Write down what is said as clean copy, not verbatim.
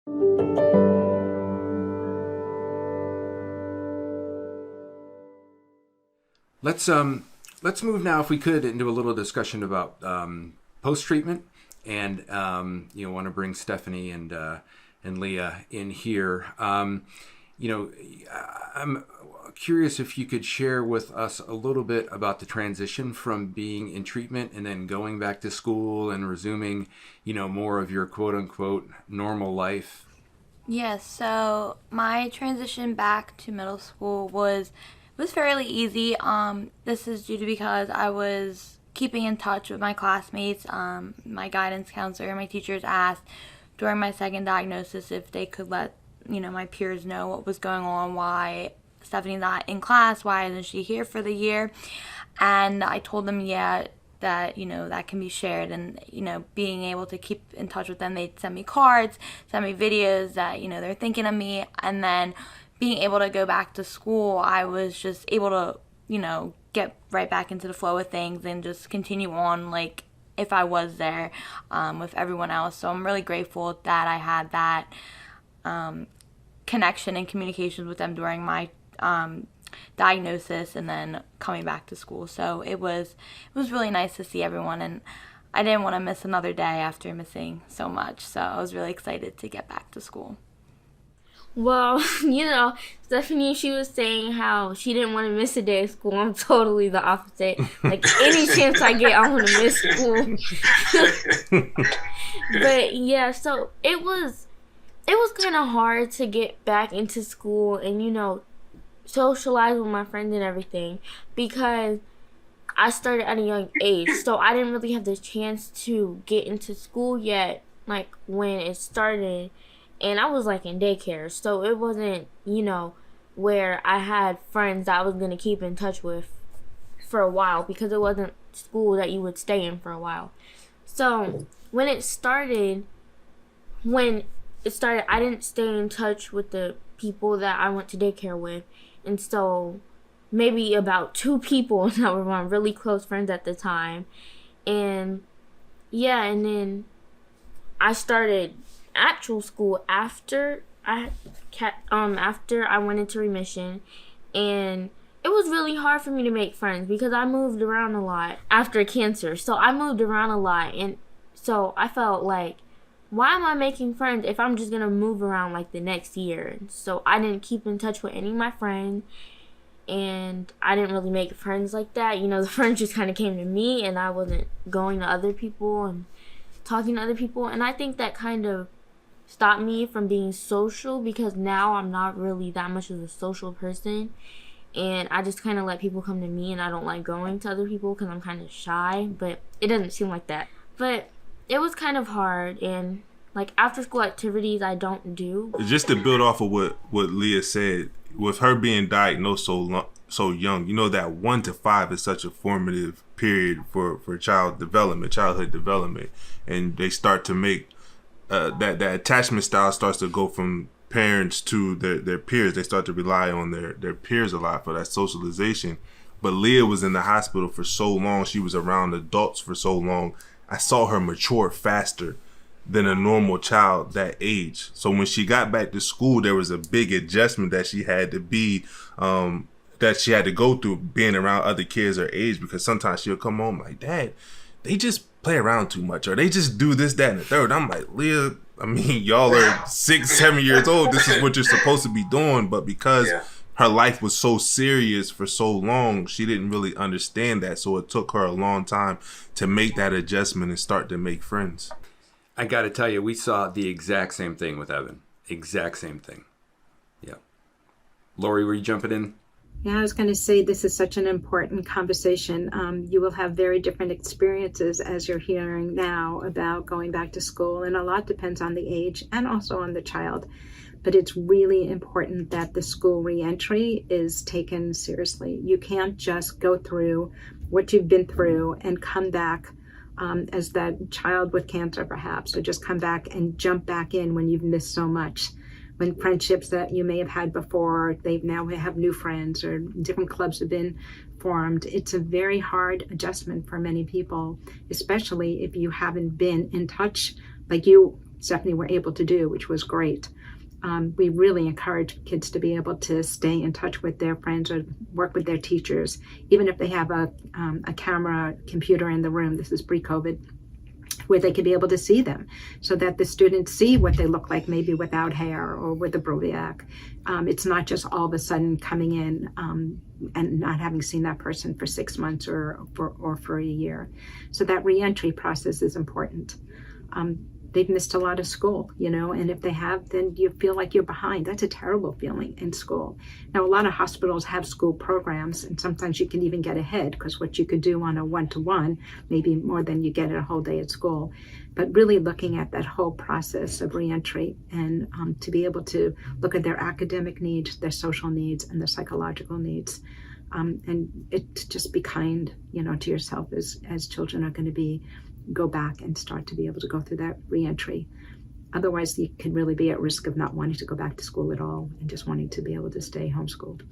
Let's let's move now, if we could, into a little discussion about post treatment, and want to bring Stephanie and Leah in here. I'm curious if you could share with us a little bit about the transition from being in treatment and then going back to school and resuming, more of your quote unquote normal life. Yes, so my transition back to middle school was fairly easy. This is due to because I was keeping in touch with my classmates. My guidance counselor and my teachers asked during my second diagnosis if they could let my peers know what was going on, why Stephanie's not in class, why isn't she here for the year, and I told them that that can be shared, and being able to keep in touch with them, they'd send me cards, send me videos that they're thinking of me, and then being able to go back to school, I was just able to get right back into the flow of things and just continue on like if I was there with everyone else. So I'm really grateful that I had that connection and communications with them during my diagnosis and then coming back to school. So it was really nice to see everyone, and I didn't want to miss another day after missing so much. So I was really excited to get back to school. Well, Stephanie, she was saying how she didn't want to miss a day of school. I'm totally the opposite. Like, any chance I get, I want to miss school. But, yeah, so it was kind of hard to get back into school and, socialize with my friends and everything, because I started at a young age. So I didn't really have the chance to get into school yet, like, when it started. And I was, like, in daycare, so it wasn't, where I had friends that I was going to keep in touch with for a while, because it wasn't school that you would stay in for a while. So when it started, I didn't stay in touch with the people that I went to daycare with. And so maybe about 2 people that were my really close friends at the time. And, yeah, and then I started actual school after I went into remission, and it was really hard for me to make friends because I moved around a lot after cancer. So I moved around a lot, and so I felt like, why am I making friends if I'm just gonna move around like the next year? So I didn't keep in touch with any of my friends, and I didn't really make friends like that. The friends just kind of came to me, and I wasn't going to other people and talking to other people, and I think that kind of stopped me from being social, because now I'm not really that much of a social person, and I just kind of let people come to me, and I don't like going to other people because I'm kind of shy, but it doesn't seem like that. But it was kind of hard, and like after school activities I don't do. Just to build off of what Leah said, with her being diagnosed so young, that 1 to 5 is such a formative period for childhood development, and they start to make that attachment style starts to go from parents to their peers. They start to rely on their peers a lot for that socialization. But Leah was in the hospital for so long. She was around adults for so long. I saw her mature faster than a normal child that age. So when she got back to school, there was a big adjustment that she had to go through being around other kids her age, because sometimes she'll come home like, Dad, they just play around too much, or they just do this, that, and the third. I'm like, Leah, y'all are 6, 7 years old. This is what you're supposed to be doing. But because her life was so serious for so long, she didn't really understand that. So it took her a long time to make that adjustment and start to make friends. I got to tell you, we saw the exact same thing with Evan. Exact same thing. Yeah. Lori, were you jumping in? Yeah, I was going to say, this is such an important conversation. You will have very different experiences, as you're hearing now, about going back to school. And a lot depends on the age and also on the child. But it's really important that the school reentry is taken seriously. You can't just go through what you've been through and come back as that child with cancer, perhaps, or just come back and jump back in when you've missed so much. When friendships that you may have had before, they now have new friends, or different clubs have been formed. It's a very hard adjustment for many people, especially if you haven't been in touch like you Stephanie were able to do, which was great. We really encourage kids to be able to stay in touch with their friends or work with their teachers, even if they have a camera, computer in the room. This is pre-COVID, where they can be able to see them, so that the students see what they look like, maybe without hair or with a Broviac. It's not just all of a sudden coming in and not having seen that person for 6 months or for a year. So that reentry process is important. They've missed a lot of school, and if they have, then you feel like you're behind. That's a terrible feeling in school. Now, a lot of hospitals have school programs, and sometimes you can even get ahead, because what you could do on a one-to-one, maybe more than you get a whole day at school. But really looking at that whole process of reentry, and to be able to look at their academic needs, their social needs, and their psychological needs. And just be kind, to yourself as children are going to go back and start to be able to go through that reentry. Otherwise, you can really be at risk of not wanting to go back to school at all and just wanting to be able to stay homeschooled.